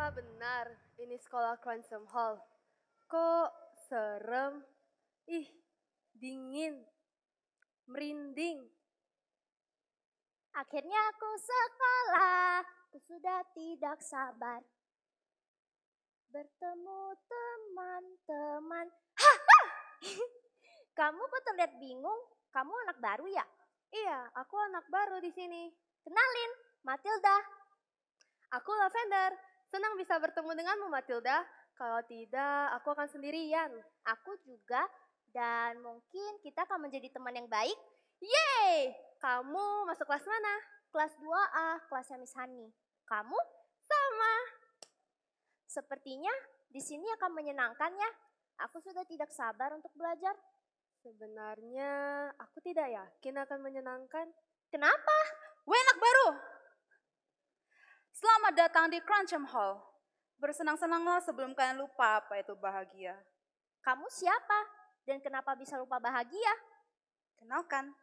Apa benar ini sekolah Cranston Hall? Kok serem? Ih, dingin, merinding. Akhirnya aku sekolah, aku sudah tidak sabar. Bertemu teman-teman. Kamu kok terlihat bingung? Kamu anak baru ya? Iya, aku anak baru di sini. Kenalin, Matilda. Aku Lavender. Senang bisa bertemu denganmu, Matilda. Kalau tidak, aku akan sendirian. Aku juga, dan mungkin kita akan menjadi teman yang baik. Yeay! Kamu masuk kelas mana? Kelas 2A, kelasnya Miss Hani. Kamu? Sama. Sepertinya di sini akan menyenangkan ya. Aku sudah tidak sabar untuk belajar. Sebenarnya aku tidak yakin akan menyenangkan. Kenapa? Weh anak baru, selamat datang di Cranston Hall. Bersenang-senanglah sebelum kalian lupa apa itu bahagia. Kamu siapa? Dan kenapa bisa lupa bahagia? Kenalkan,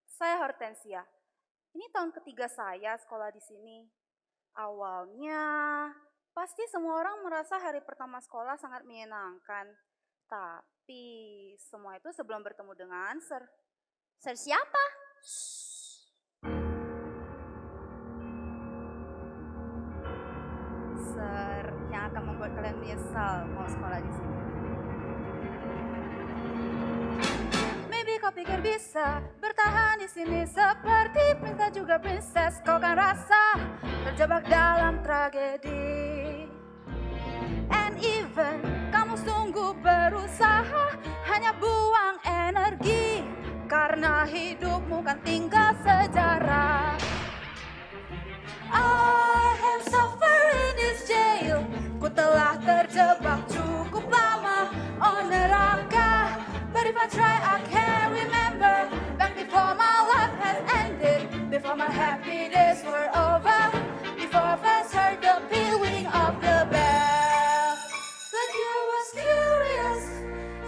saya Hortensia. Ini tahun ketiga saya sekolah di sini. Awalnya, pasti semua orang merasa hari pertama sekolah sangat menyenangkan. Tapi semua itu sebelum bertemu dengan Sir. Sir siapa? Sir yang akan membuat kalian menyesal mau sekolah di sini. Maybe kau pikir bisa bertahan di sini seperti prince dan juga princess. Kau kan rasa terjebak dalam tragedi. And even kamu sungguh berusaha, hanya buang energi karena hidupmu kan tinggal sejarah. I have suffered in this jail. Ku telah terjebak cukup lama. Oh neraka. But if I try I can't remember. Back before my life has ended. Before my happy days were over. Before I first heard the pealing of the bell. But you was curious,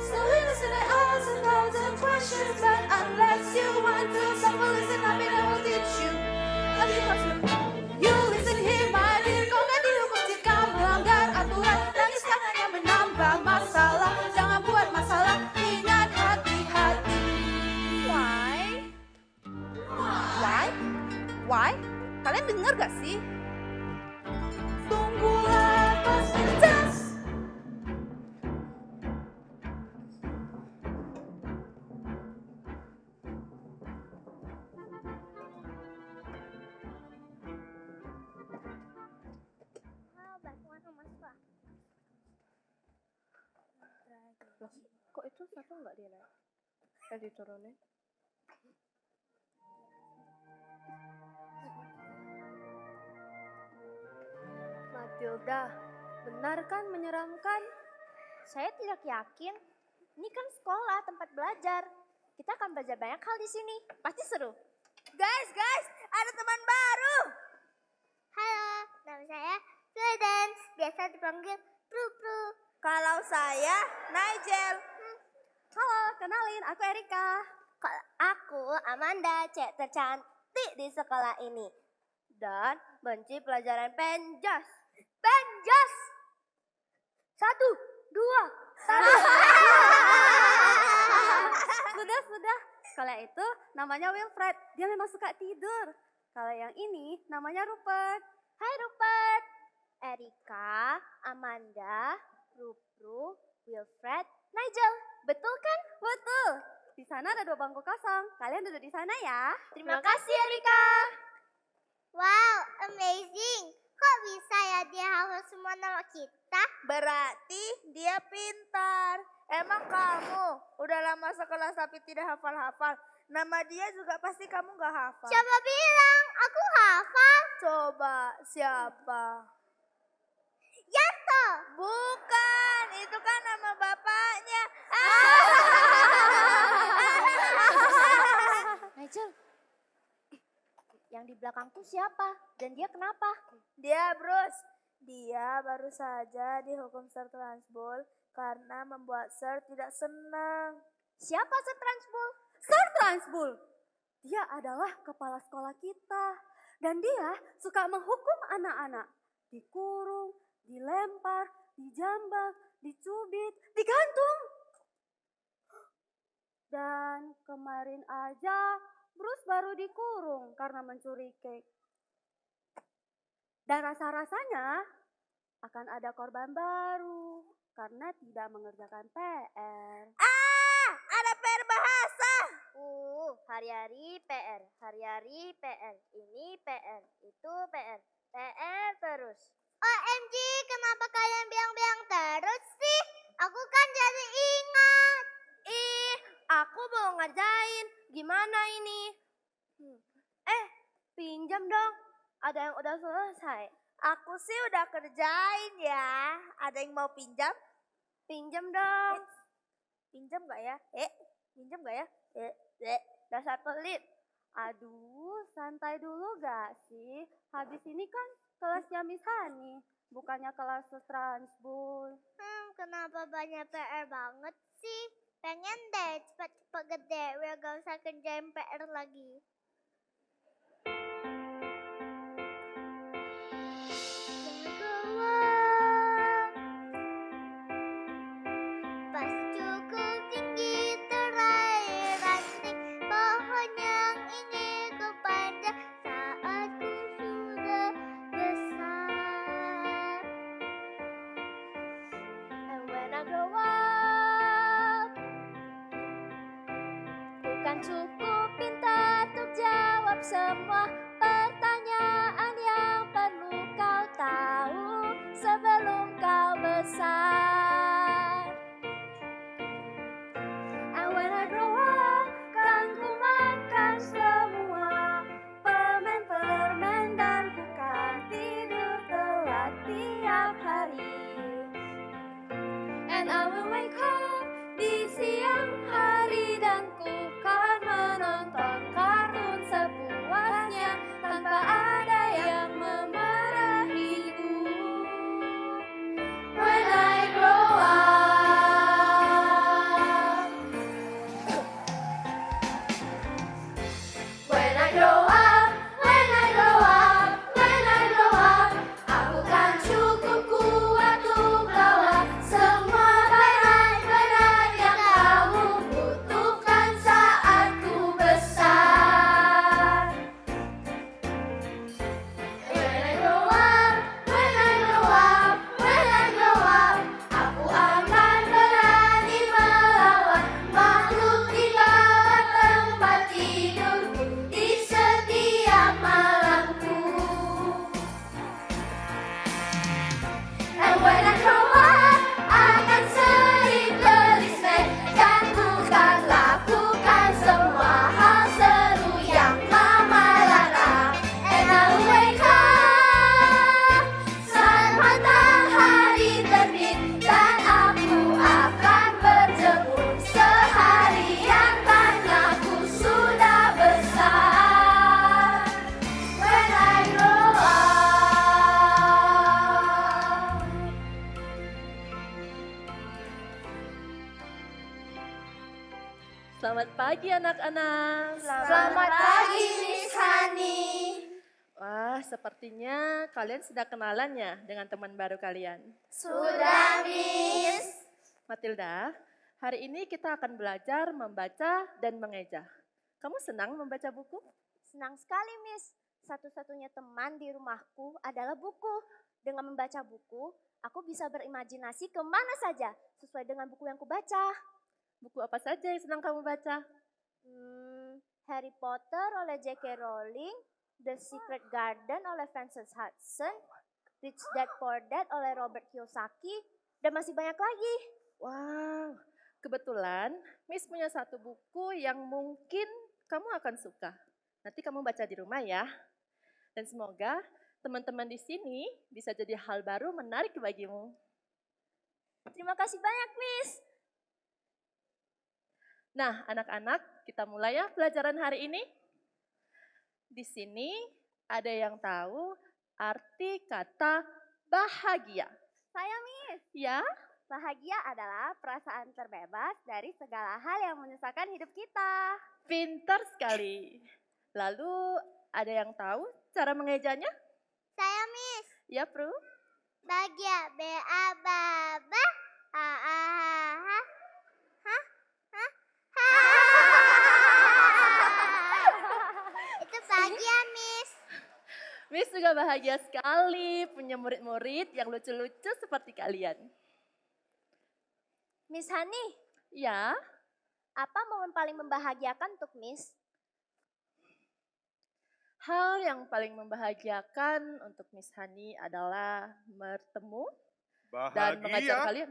so innocent and asked 1,000 questions. But unless you want to suffer, listen up and I will teach you. Love you, love you. You listen here, my dear. Kau kan dihukum jika melanggar aturan. Nangis kan hanya menambah masalah. Jangan buat masalah, ingat hati-hati. Why? Why? Why? Kalian dengar gak sih? Tunggulah pas pentas. Bantuan sama suka. Loh, kok itu satu nggak dinaik? Diturunin. Matilda, benar kan menyeramkan? Saya tidak yakin. Ini kan sekolah, tempat belajar. Kita akan belajar banyak hal di sini. Pasti seru. Guys, ada teman baru. Halo, nama saya Prudence. Biasa dipanggil Pru. Kalau saya Nigel. Halo, kenalin aku Erika. Aku Amanda, cek tercantik di sekolah ini. Dan benci pelajaran penjas. Penjas! 1, 2, 1. Sudah. Kalau itu namanya Wilfred, dia memang suka tidur. Kalau yang ini namanya Rupert. Hai Rupert, Erika, Amanda, Pru, Wilfred, Nigel. Betul kan? Betul. Di sana ada 2 bangku kosong. Kalian duduk di sana ya. Terima kasih Erika. Wow, amazing. Kok bisa ya dia hafal semua nama kita? Berarti dia pintar. Emang kamu udah lama sekolah tapi tidak hafal-hafal. Nama dia juga pasti kamu gak hafal. Siapa bilang aku hafal? Coba siapa? Yanto. Bukan, itu kan nama bapaknya. Nigel, yang di belakangku siapa? Dan dia kenapa? Dia Bruce. Dia baru saja dihukum Sir Transbull karena membuat Sir tidak senang. Siapa Sir Transbull? Sir Transbull. Dia adalah kepala sekolah kita. Dan dia suka menghukum anak-anak. dikurung, dilempar, dijambak, dicubit, digantung. Dan kemarin aja Bruce baru dikurung karena mencuri cake. Dan rasa-rasanya akan ada korban baru karena tidak mengerjakan PR. Ada PR bahasa. Hari-hari PR, hari-hari PR. Ini PR, itu PR. PR terus. OMG, kenapa kalian bilang-bilang terus sih? Aku kan jadi ingat. Aku belum ngerjain. Gimana ini? Pinjam dong. Ada yang udah selesai. Aku sih udah kerjain ya. Ada yang mau pinjam? Pinjam dong. Pinjam gak ya? Pinjam gak ya? Dasar pelit. Aduh, santai dulu gak sih? Habis ini kan kelasnya Miss Hani, bukannya kelas transbul. Kenapa banyak PR banget sih? Pengen deh cepet-cepet gede biar gak usah kerjain PR lagi. Pas cukup tinggi terair ranting pohon yang ingin ku panjat saat ku sudah besar. And when I grow up, bukan cukup pintar untuk jawab semua pertanyaan yang perlu kau tahu sebelum kau besar. And when I grow up, kan ku makan semua permen-permen dan ku kan tidur telat tiap hari. And I will wake up di siang hari dan ku kan menonton kartun sepuasnya tanpa ada yang memarahiku. When I grow up, when I grow up, when I grow up, when I grow up, aku kan cukup kuat untuk lawan semua berat-berat yang kamu butuhkan saat ku besar. When I grow up, when I grow up, when I grow up, aku akan berani melawan makhluk di bawah tempat tidurku di setiap malamku. And when I grow up, akan sering gelisah dan ku kan lakukan semua hal seru yang mama larang. And I will wake up saat matahari terbit dan aku akan berjemur seharian karena aku sudah besar. When I grow up. Selamat pagi anak-anak. Selamat pagi, Miss Hani. Wah, sepertinya kalian sudah kenalan ya dengan teman baru kalian. Sudah, Miss. Matilda, hari ini kita akan belajar membaca dan mengeja. Kamu senang membaca buku? Senang sekali, Miss. Satu-satunya teman di rumahku adalah buku. Dengan membaca buku, aku bisa berimajinasi kemana saja sesuai dengan buku yang kubaca. Buku apa saja yang senang kamu baca? Harry Potter oleh J.K. Rowling, The Secret Garden oleh Francis Hudson, Rich Dad Poor Dad oleh Robert Kiyosaki, dan masih banyak lagi. Wow, kebetulan Miss punya satu buku yang mungkin kamu akan suka. Nanti kamu baca di rumah ya. Dan semoga teman-teman di sini bisa jadi hal baru menarik bagimu. Terima kasih banyak, Miss. Nah, anak-anak, kita mulai ya pelajaran hari ini. Di sini ada yang tahu arti kata bahagia. Saya, Miss. Ya? Bahagia adalah perasaan terbebas dari segala hal yang menyusahkan hidup kita. Pintar sekali. Lalu ada yang tahu cara mengejanya? Saya, Miss. Ya, Pru? Bahagia. B-A-ba-ba. A-A-ha-ha. Hah? Hah? Itu bahagia, Miss. Miss juga bahagia sekali punya murid-murid yang lucu-lucu seperti kalian. Miss Hani, Ya, apa momen paling membahagiakan untuk Miss? hal yang paling membahagiakan untuk Miss Hani adalah bertemu dan mengajar Bahagia? kalian.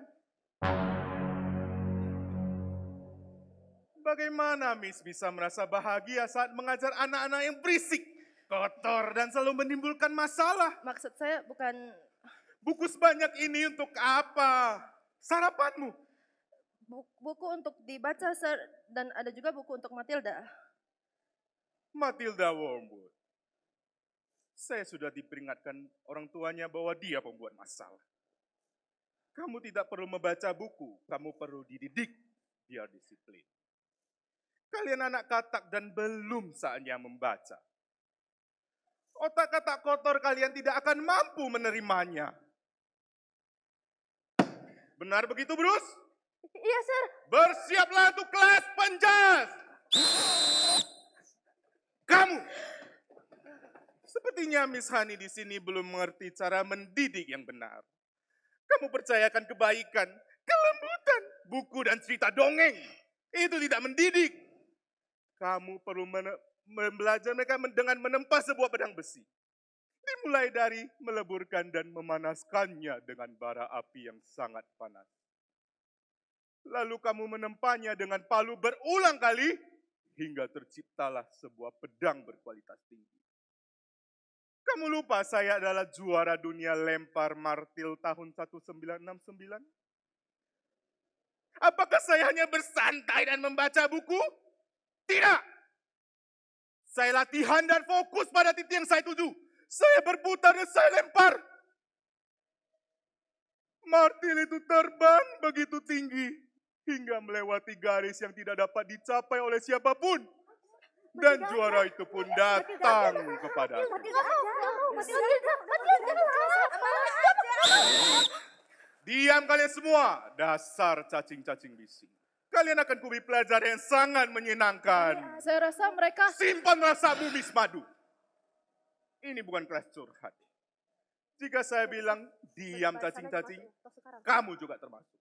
Bagaimana Miss bisa merasa bahagia saat mengajar anak-anak yang berisik, kotor, dan selalu menimbulkan masalah? Maksud saya bukan Buku sebanyak ini untuk apa? Sarapanmu? buku untuk dibaca, Sir, dan ada juga buku untuk Matilda. Matilda Wormwood. Saya sudah diperingatkan orang tuanya bahwa dia pembuat masalah. Kamu tidak perlu membaca buku, kamu perlu dididik biar disiplin. Kalian anak katak dan belum saatnya membaca. Otak-otak kotor kalian tidak akan mampu menerimanya. Benar begitu, Bruce? Iya, Sir. Bersiaplah untuk kelas penjas. Kamu. Sepertinya Miss Hani di sini belum mengerti cara mendidik yang benar. Kamu percayakan kebaikan, kelembutan, buku dan cerita dongeng. Itu tidak mendidik. Kamu perlu belajar mereka dengan menempa sebuah pedang besi. Dimulai dari meleburkan dan memanaskannya dengan bara api yang sangat panas. Lalu kamu menempanya dengan palu berulang kali hingga terciptalah sebuah pedang berkualitas tinggi. Kamu lupa saya adalah juara dunia lempar martil tahun 1969? Apakah saya hanya bersantai dan membaca buku? Tidak. Saya latihan dan fokus pada titik yang saya tuju. Saya berputar dan saya lempar. Martil itu terbang begitu tinggi hingga melewati garis yang tidak dapat dicapai oleh siapapun. Dan juara itu pun datang kepadaku. Diam kalian semua, dasar cacing-cacing bising. Kalian akan kuberi pelajaran yang sangat menyenangkan. Saya rasa mereka... Simpan rasamu, Miss Madu. Ini bukan kelas curhat. Jika saya bilang diam cacing-cacing, kamu juga termasuk.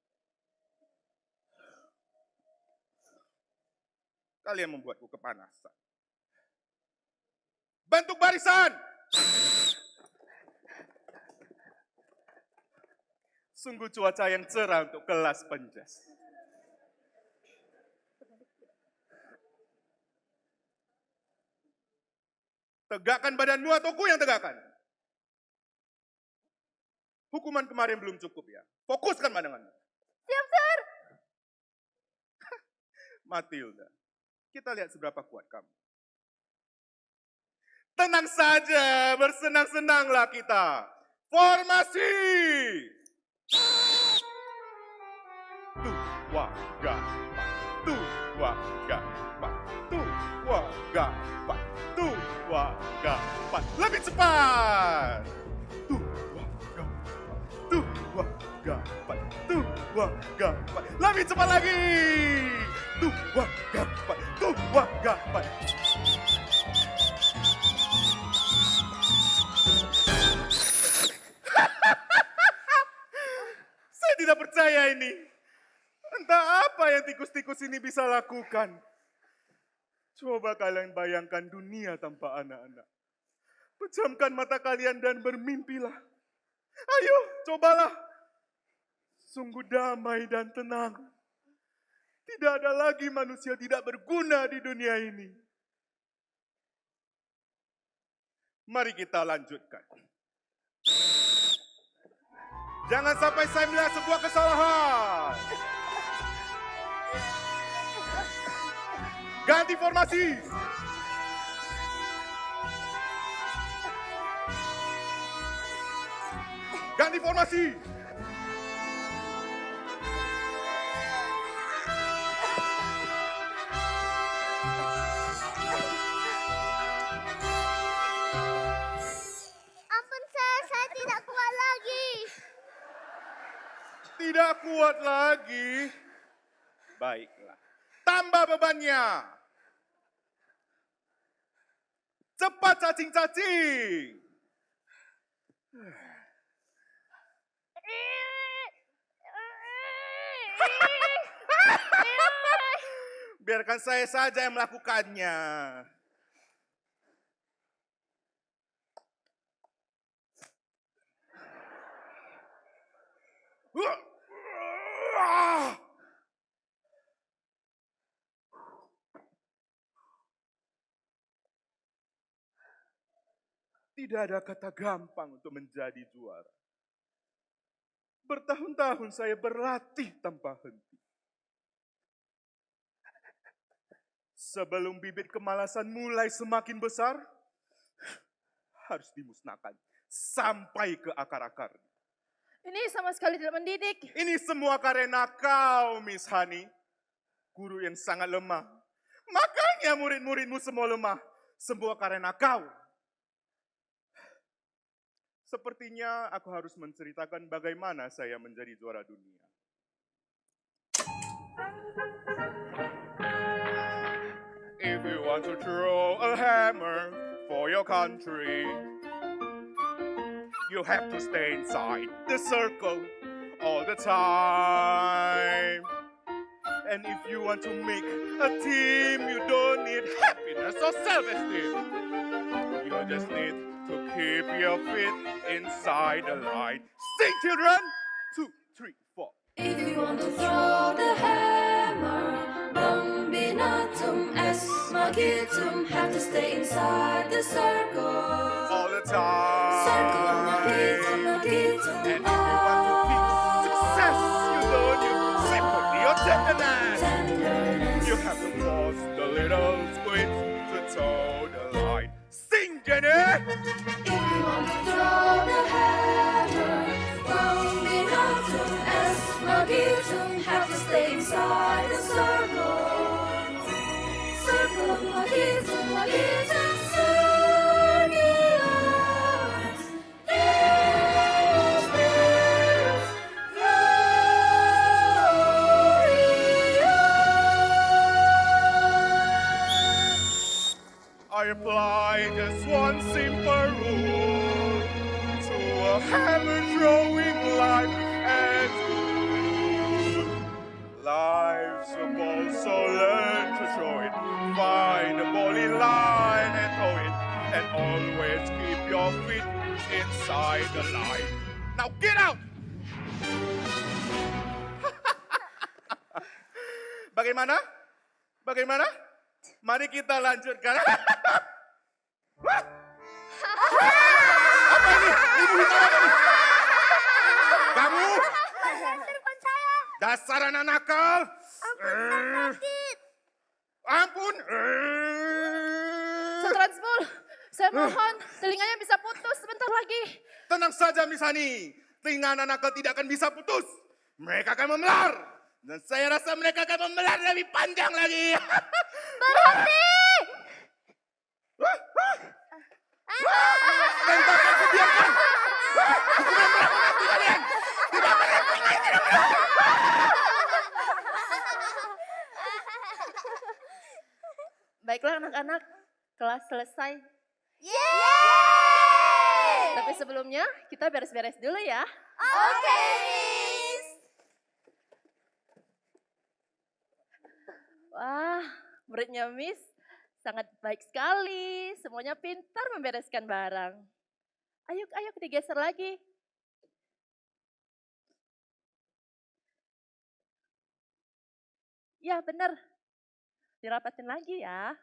Kalian membuatku kepanasan. Bentuk barisan. Sungguh cuaca yang cerah untuk kelas penjas. Tegakkan badanmu atau ku yang tegakkan? Hukuman kemarin belum cukup ya. Fokuskan pandanganmu. Siap, Sir. Matilda, kita lihat seberapa kuat kamu. Tenang saja, bersenang-senanglah kita. Formasi. Tuh, gapat. Tuh, gapat. Tuh, gapat. Tuh, gapat. Lebih cepat. Tuh, gapat. Tuh, gapat. Tuh, gapat. Lebih cepat lagi. Tuh, gapat. Tuh, gapat. Saya tidak percaya ini. Entah apa yang tikus-tikus ini bisa lakukan. Coba kalian bayangkan dunia tanpa anak-anak. Pejamkan mata kalian dan bermimpilah. Ayo, cobalah. Sungguh damai dan tenang. Tidak ada lagi manusia tidak berguna di dunia ini. Mari kita lanjutkan. Jangan sampai saya melihat sebuah kesalahan. Ganti formasi. Ganti formasi. Ampun, Sir, saya tidak kuat lagi. Tidak kuat lagi. Baiklah, tambah bebannya. Cepat cacing-cacing. Biarkan saya saja yang melakukannya. Tidak ada kata gampang untuk menjadi juara. Bertahun-tahun saya berlatih tanpa henti. Sebelum bibit kemalasan mulai semakin besar, harus dimusnahkan sampai ke akar-akar. Ini sama sekali tidak mendidik. Ini semua karena kau, Miss Hani. Guru yang sangat lemah. Makanya murid-muridmu semua lemah. Semua karena kau. Sepertinya aku harus menceritakan bagaimana saya menjadi juara dunia. If you want to throw a hammer for your country, you have to stay inside the circle all the time. And if you want to make a team, you don't need happiness or self-esteem. You just need to keep your feet inside the line. Sing, children! 2, 3, 4. If you want to throw the hammer, Bambinatum, Esmagitum, have to stay inside the circle. All the time. Circle, Magitum, And Magitum, if you want to be success, you don't need sympathy or tenderness. tenderness. You have to force the little squid to toe the line. Sing, Jenny! If you want to throw the hammer, Bambinatum, Esmagitum, have to stay inside the circle. Circle, Magitum, Magitum, circulars. There's I apply just one simple rule to a hammer throwing life as rule. Life's a ball, so learn to throw it. Find a ball in line and throw it. And always keep your feet inside the line. Now get out! Bagaimana? Bagaimana? Mari kita lanjutkan. Apa ini? Ibu hitam apa ini? Kamu? Dasar anak nakal. Ampun. Transbul, saya mohon telinganya bisa putus sebentar lagi. Tenang saja, Miss Hani. Telinga anak nakal tidak akan bisa putus. Mereka akan memelar. Dan saya rasa mereka akan memelar lebih panjang lagi. Berhenti! Tentang aku biarkan. Aku tidak pernah mati kalian. Tidak pernah kalian tidak pernah. Baiklah anak-anak, kelas selesai. Yeay! Tapi sebelumnya kita beres-beres dulu ya. Oke, Miss. Wah, muridnya Miss sangat baik sekali. Semuanya pintar membereskan barang. Ayo digeser lagi. Ya benar, dirapatin lagi ya.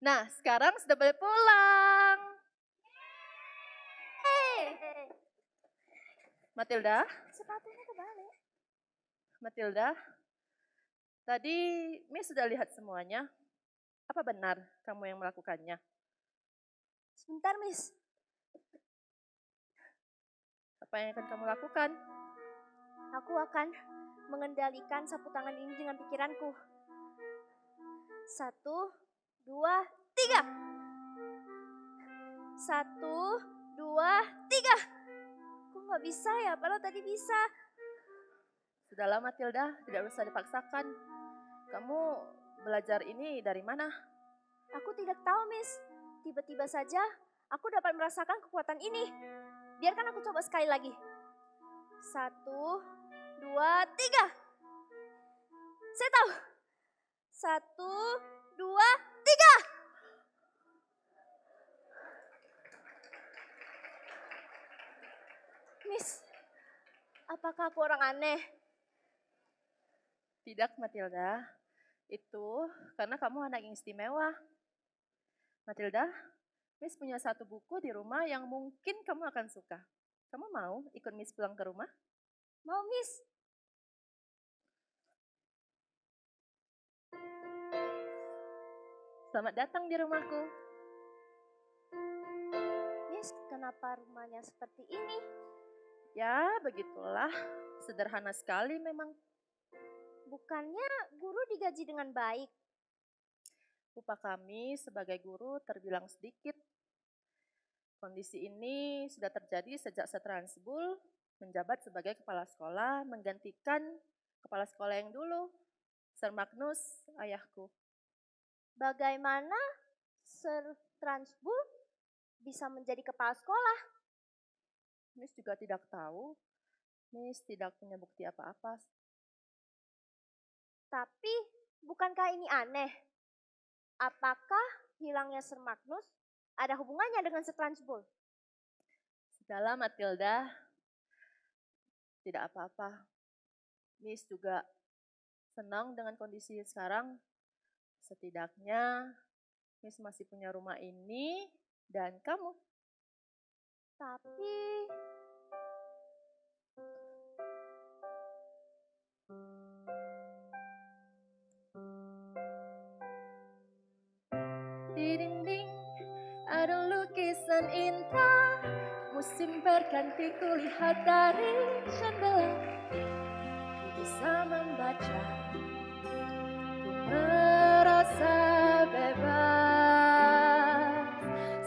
Nah, sekarang sudah boleh pulang. Matilda, Sepatunya kebalik. Matilda, tadi Miss sudah lihat semuanya. Apa benar kamu yang melakukannya? Sebentar, Miss. Apa yang akan kamu lakukan? Aku akan mengendalikan sapu tangan ini dengan pikiranku. 1, 2, 3. 1, 2, 3. Kok nggak bisa ya? Padahal tadi bisa. Sudahlah Matilda, tidak usah dipaksakan. Kamu belajar ini dari mana? Aku tidak tahu, Miss. Tiba-tiba saja aku dapat merasakan kekuatan ini. Biarkan aku coba sekali lagi. 1, 2, 3. Saya tahu. 1, 2, 3. Miss, apakah aku orang aneh? Tidak Matilda, itu karena kamu anak yang istimewa. Matilda, Miss punya satu buku di rumah yang mungkin kamu akan suka. Kamu mau ikut Miss pulang ke rumah? Mau, Miss. Selamat datang di rumahku. Miss, kenapa rumahnya seperti ini? Ya, begitulah. Sederhana sekali memang. Bukannya guru digaji dengan baik? Upah kami sebagai guru terbilang sedikit. Kondisi ini sudah terjadi sejak Setransbul menjabat sebagai kepala sekolah menggantikan kepala sekolah yang dulu, Sir Magnus, ayahku. Bagaimana Sir Transbul bisa menjadi kepala sekolah? Miss juga tidak tahu. Miss tidak punya bukti apa-apa. Tapi bukankah ini aneh? Apakah hilangnya Sir Magnus ada hubungannya dengan Sir Transbul? Sudahlah Matilda, tidak apa-apa. Miss juga senang dengan kondisi sekarang. Setidaknya Miss masih punya rumah ini dan kamu. Tapi di dinding ada lukisan indah, musim berganti kulihat dari jendela. Ku bisa membaca, ku merasa bebas.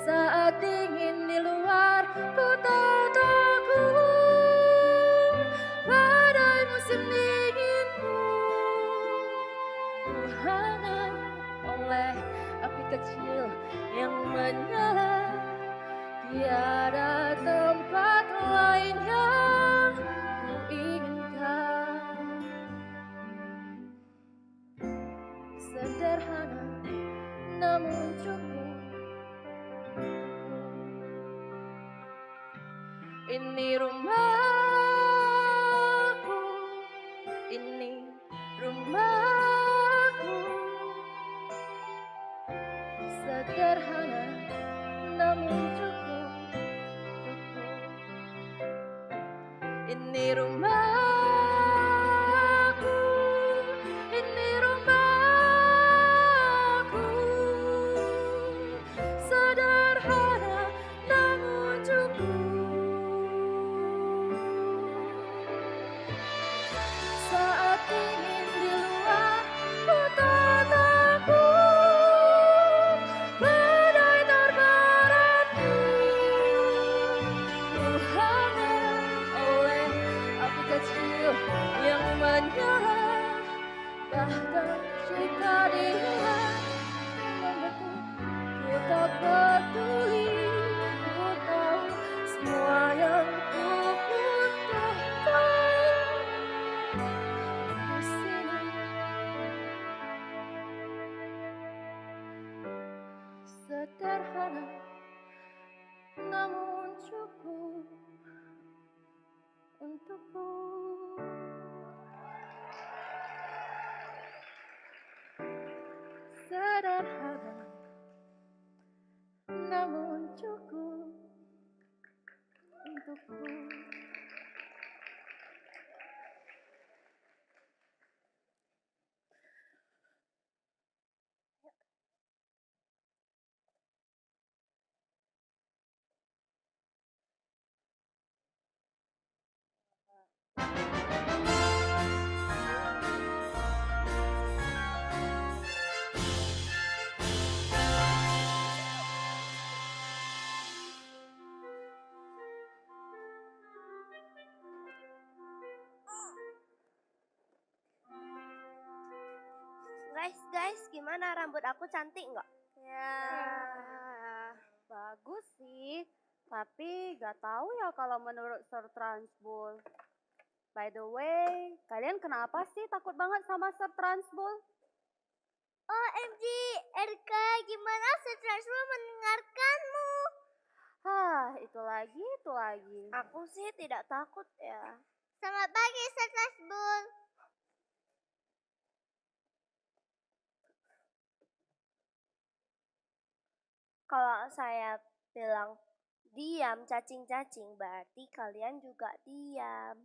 Saat dingin di luar, ku tak takut badai musim dingin pun. Ku hangat oleh api kecil yang menyala. Tiada tempat lain yang ku inginkan. Sederhana namun cukup. Ini rumahku, ini rumahku. Sederhana namun cukup. Ini rumahku, ini rumahku. Sederhana namun cukup. Saat dingin di luar, ku tak takut badai terberhenti. Ku hangat oleh api kecil yang menyala. Bahkan jika dia membeku, ku tak peduli. Ku tahu semua yang ku butuhkan di sini. Sederhana namun cukup untukku. Sederhana namun cukup untukku. Guys, gimana rambut aku cantik nggak? Ya. Bagus sih, tapi gak tahu ya kalau menurut Sir Transbull. By the way, kalian kenapa sih takut banget sama Sir Transbull? OMG, Erka, gimana Sir Transbull mendengarkanmu? Itu lagi. Aku sih tidak takut ya. Selamat pagi Sir Transbull. Kalau saya bilang diam cacing-cacing, berarti kalian juga diam.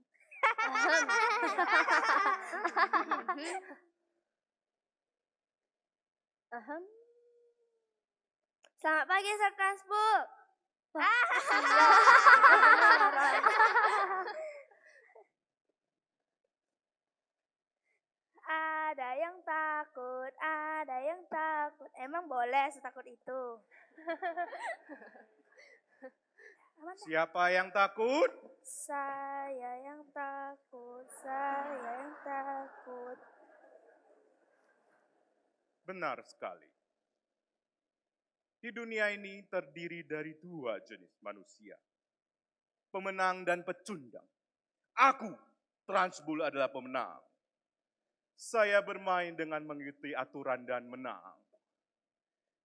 Ahem. Selamat pagi Sir Transbull. Ada yang takut, ada yang takut. Emang boleh setakut itu? Siapa yang takut? Saya yang takut, saya yang takut. Benar sekali. Di dunia ini terdiri dari dua jenis manusia. Pemenang dan pecundang. Aku, Transbull, adalah pemenang. Saya bermain dengan mengikuti aturan dan menang.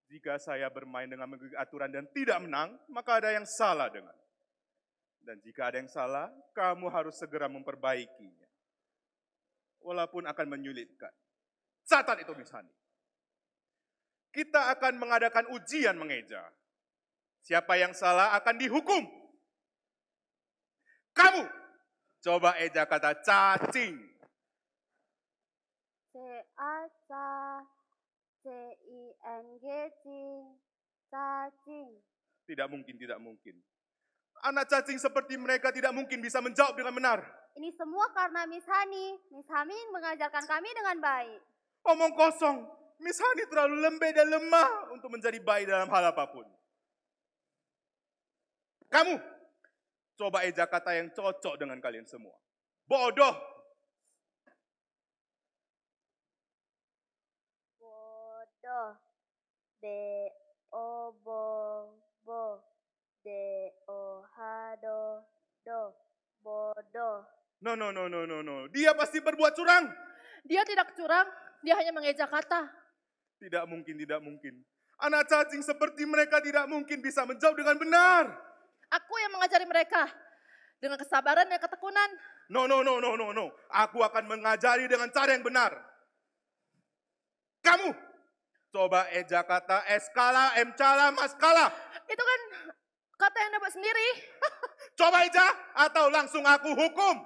Jika saya bermain dengan mengikuti aturan dan tidak menang, maka ada yang salah dengan. Dan jika ada yang salah, kamu harus segera memperbaikinya. Walaupun akan menyulitkan. Catat itu, Miss Hani. Kita akan mengadakan ujian mengeja. Siapa yang salah akan dihukum. Kamu, coba eja kata cacing. C-A-C-I-N-G-cing. Cacing. Tidak mungkin. Anak cacing seperti mereka tidak mungkin bisa menjawab dengan benar. Ini semua karena Miss Hani. Miss Hani mengajarkan kami dengan baik. Omong kosong. Miss Hani terlalu lembek dan lemah untuk menjadi baik dalam hal apapun. Kamu, coba eja kata yang cocok dengan kalian semua. Bodoh. Bodoh. B-O-bo-bo. D-O-H-do. Do. Bodoh. No. Dia pasti berbuat curang. Dia tidak curang, dia hanya mengeja kata. Tidak mungkin. Anak cacing seperti mereka tidak mungkin bisa menjawab dengan benar. Aku yang mengajari mereka dengan kesabaran dan ketekunan. No. Aku akan mengajari dengan cara yang benar. Kamu, coba eja kata eskala, emcala, maskala. Itu kan kata yang dapat sendiri. Coba eja atau langsung aku hukum.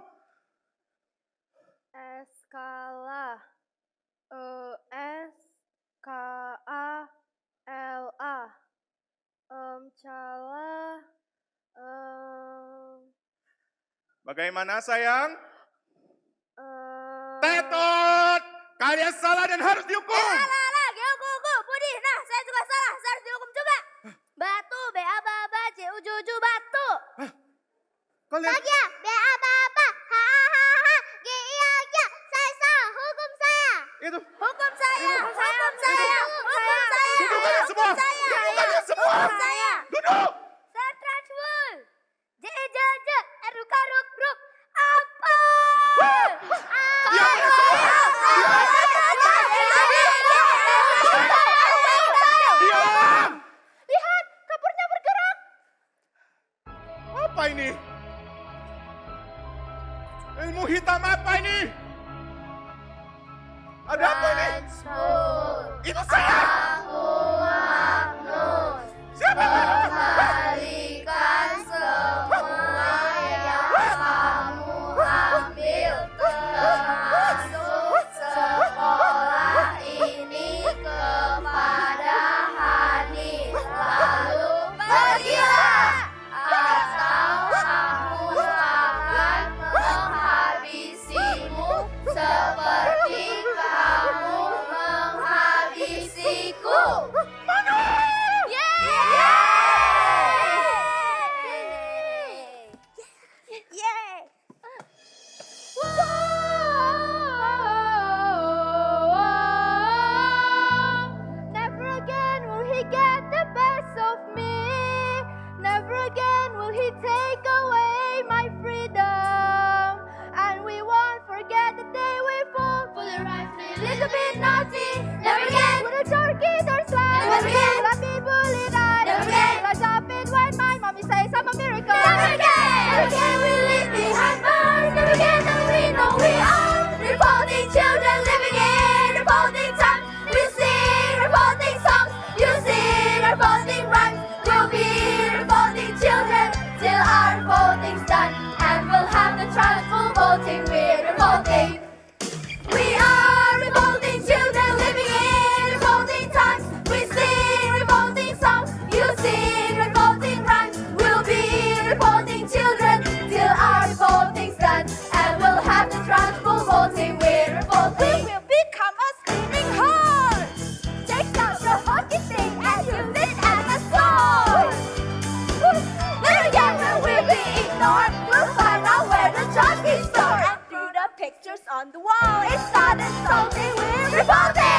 Eskala. E-S-K-A-L-A. Cala. Bagaimana sayang? Tetot! Kalian salah dan harus dihukum. Hukum. Budi, nah saya juga salah, saya harus dihukum juga. Batu, B-A-B-A-B, C-U-J-U, batu. Kalian... Bagia, B-A-B-A-B, H-A-H-H, G-I-A-G, saya salah, hukum saya. Itu. Hukum saya. Duduk kalian semua. Hukum saya. Duduk. Sir Transbull. J-J-J, Eruk-Ruk-Ruk, apa? Diam. Lihat, kapurnya bergerak. Apa ini? Ilmu hitam apa ini? Ada apa ini? Itu saya. Siapa? Kembalikan semua yang kamu ambil, termasuk sekolah ini kepada Hani. Lalu pergilah, atau aku akan menghabisimu seperti kamu menghabisiku. Yeay! little bit naughty. Never again Would a turkey or slide? Never again. Would I be bullied? Never again. Would I jump in when my mommy says I'm a miracle? Never again we leave behind bars. Never again that we know we are revolting children living in revolting times. We sing revolting songs, you sing revolting rhymes. We'll be revolting children till our revolting's done, and we'll have the triumphal voting. We're revolting. We are revolting children living in revolting times. We sing revolting songs, you sing revolting rhymes. We'll be revolting children till our revolting's done, and we'll have the triumphal voting. We're revolting. We'll become a screaming heart. Take out your hockey stick and use it as a sword. Then again when we'll be ignored, we'll find out where the chalk is stored. And through the pictures on the wall, It's not insulting, we're revolting.